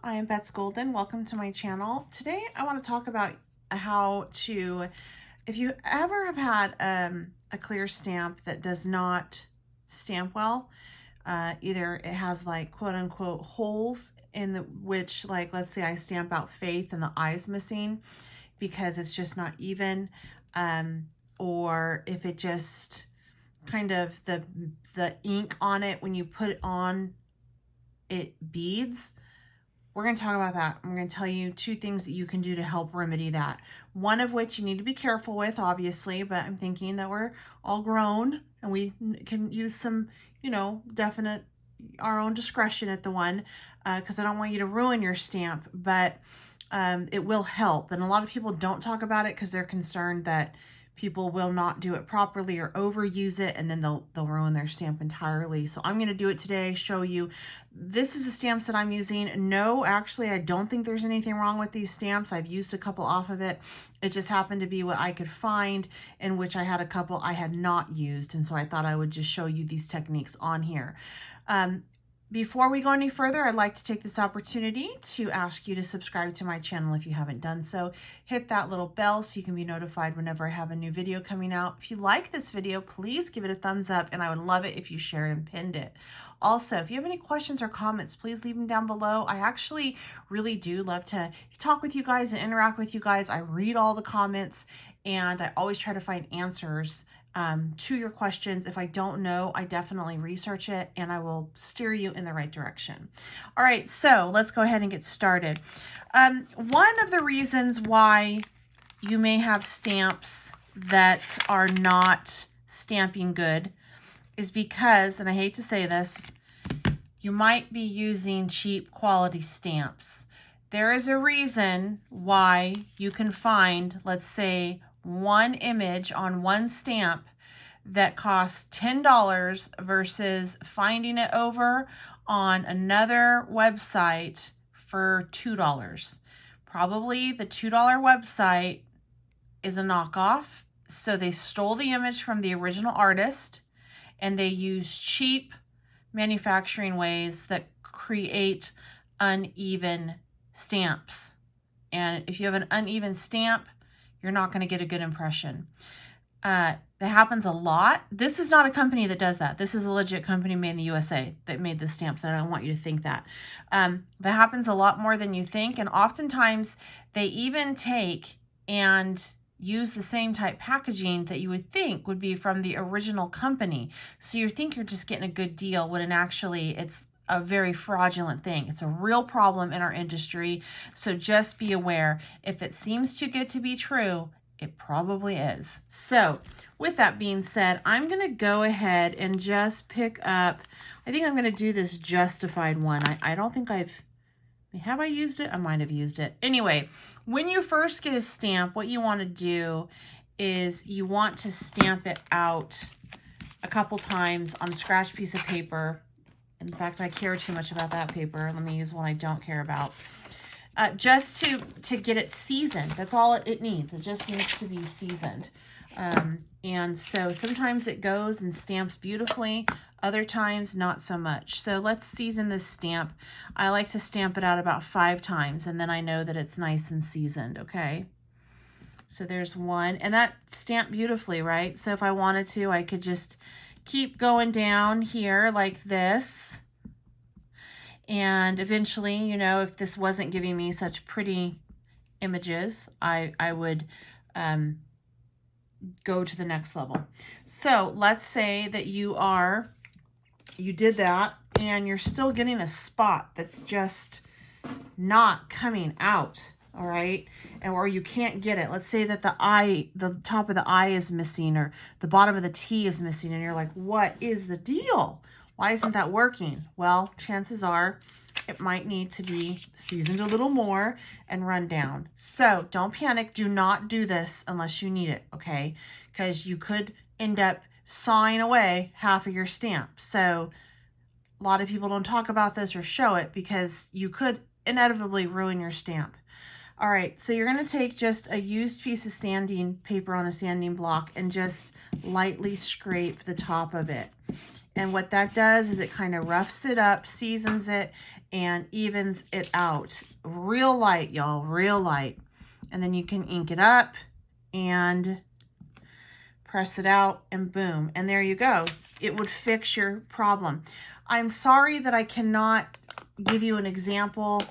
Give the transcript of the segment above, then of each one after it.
I am Bets Golden. Welcome to my channel. Today I want to talk about how to, if you ever have had a clear stamp that does not stamp well, either it has like quote unquote holes in which, like, let's say I stamp out Faith and the eye's missing because it's just not even, or if it just kind of the ink on it when you put it on, it beads. We're going to talk about that. I'm going to tell you two things that you can do to help remedy that. One of which you need to be careful with, obviously, but I'm thinking that we're all grown and we can use some, definite, our own discretion at the one, because I don't want you to ruin your stamp, but it will help. And a lot of people don't talk about it because they're concerned that people will not do it properly or overuse it, and then they'll ruin their stamp entirely. So I'm going to do it today, show you. This is the stamps that I'm using. No, actually, I don't think there's anything wrong with these stamps. I've used a couple off of it. It just happened to be what I could find, in which I had a couple I had not used, and so I thought I would just show you these techniques on here. Before we go any further, I'd like to take this opportunity to ask you to subscribe to my channel if you haven't done so. Hit that little bell so you can be notified whenever I have a new video coming out. If you like this video, please give it a thumbs up, and I would love it if you shared and pinned it. Also, if you have any questions or comments, please leave them down below. I actually really do love to talk with you guys and interact with you guys. I read all the comments, and I always try to find answers to your questions. If I don't know, I definitely research it and I will steer you in the right direction. All right, so let's go ahead and get started. One of the reasons why you may have stamps that are not stamping good is because, and I hate to say this, you might be using cheap quality stamps. There is a reason why you can find, let's say, one image on one stamp that costs $10 versus finding it over on another website for $2. Probably the $2 website is a knockoff. So they stole the image from the original artist and they use cheap manufacturing ways that create uneven stamps. And if you have an uneven stamp, you're not going to get a good impression. That happens a lot. This is not a company that does that. This is a legit company made in the USA that made the stamps. And I don't want you to think that. That happens a lot more than you think. And oftentimes they even take and use the same type packaging that you would think would be from the original company. So you think you're just getting a good deal when actually it's a very fraudulent thing. It's a real problem in our industry. So just be aware. If it seems too good to be true, it probably is. So with that being said, I'm going to go ahead and just pick up, I think I'm going to do this Justified one. I don't think have I used it? I might have used it. Anyway, when you first get a stamp, what you want to do is you want to stamp it out a couple times on a scratch piece of paper. In fact, I care too much about that paper. Let me use one I don't care about. Just to get it seasoned. That's all it needs. It just needs to be seasoned. And so sometimes it goes and stamps beautifully. Other times, not so much. So let's season this stamp. I like to stamp it out about 5 times, and then I know that it's nice and seasoned, okay? So there's one. And that stamped beautifully, right? So if I wanted to, I could just keep going down here like this. And eventually, if this wasn't giving me such pretty images, I would go to the next level. So let's say that you did that and you're still getting a spot that's just not coming out. All right. Or you can't get it. Let's say that the top of the eye is missing, or the bottom of the T is missing. And you're like, what is the deal? Why isn't that working? Well, chances are it might need to be seasoned a little more and run down. So don't panic. Do not do this unless you need it. Okay. Because you could end up sawing away half of your stamp. So a lot of people don't talk about this or show it because you could inevitably ruin your stamp. All right, so you're going to take just a used piece of sanding paper on a sanding block and just lightly scrape the top of it. And what that does is it kind of roughs it up, seasons it, and evens it out. Real light, y'all, real light. And then you can ink it up and press it out, and boom, and there you go. It would fix your problem. I'm sorry that I cannot give you an example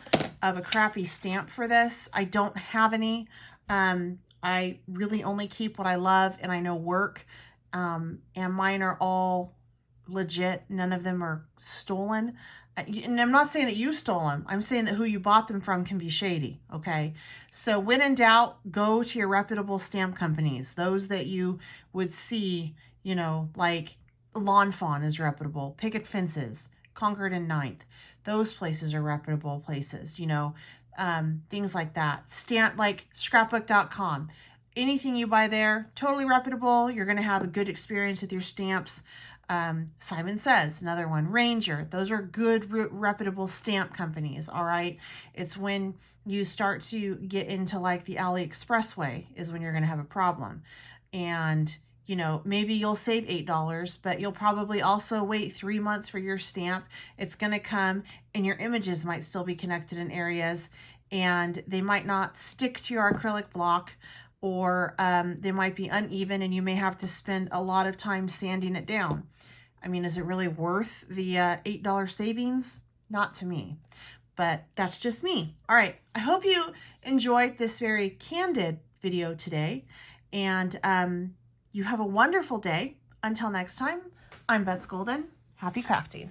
of a crappy stamp for this. I don't have any. I really only keep what I love and I know work. And mine are all legit. None of them are stolen. And I'm not saying that you stole them. I'm saying that who you bought them from can be shady, okay? So when in doubt, go to your reputable stamp companies. Those that you would see, you know, like Lawn Fawn is reputable. Picket Fences, Concord and Ninth. Those places are reputable places, you know, things like that. Stamp, like scrapbook.com. Anything you buy there, totally reputable. You're going to have a good experience with your stamps. Simon Says, another one. Ranger, those are good, reputable stamp companies, all right? It's when you start to get into like the AliExpress is when you're going to have a problem. And, you know, maybe you'll save $8, but you'll probably also wait 3 months for your stamp. It's going to come and your images might still be connected in areas and they might not stick to your acrylic block, or they might be uneven and you may have to spend a lot of time sanding it down. I mean, is it really worth the $8 savings? Not to me, but that's just me. All right, I hope you enjoyed this very candid video today, and you have a wonderful day. Until next time, I'm Betsy Golden. Happy crafting.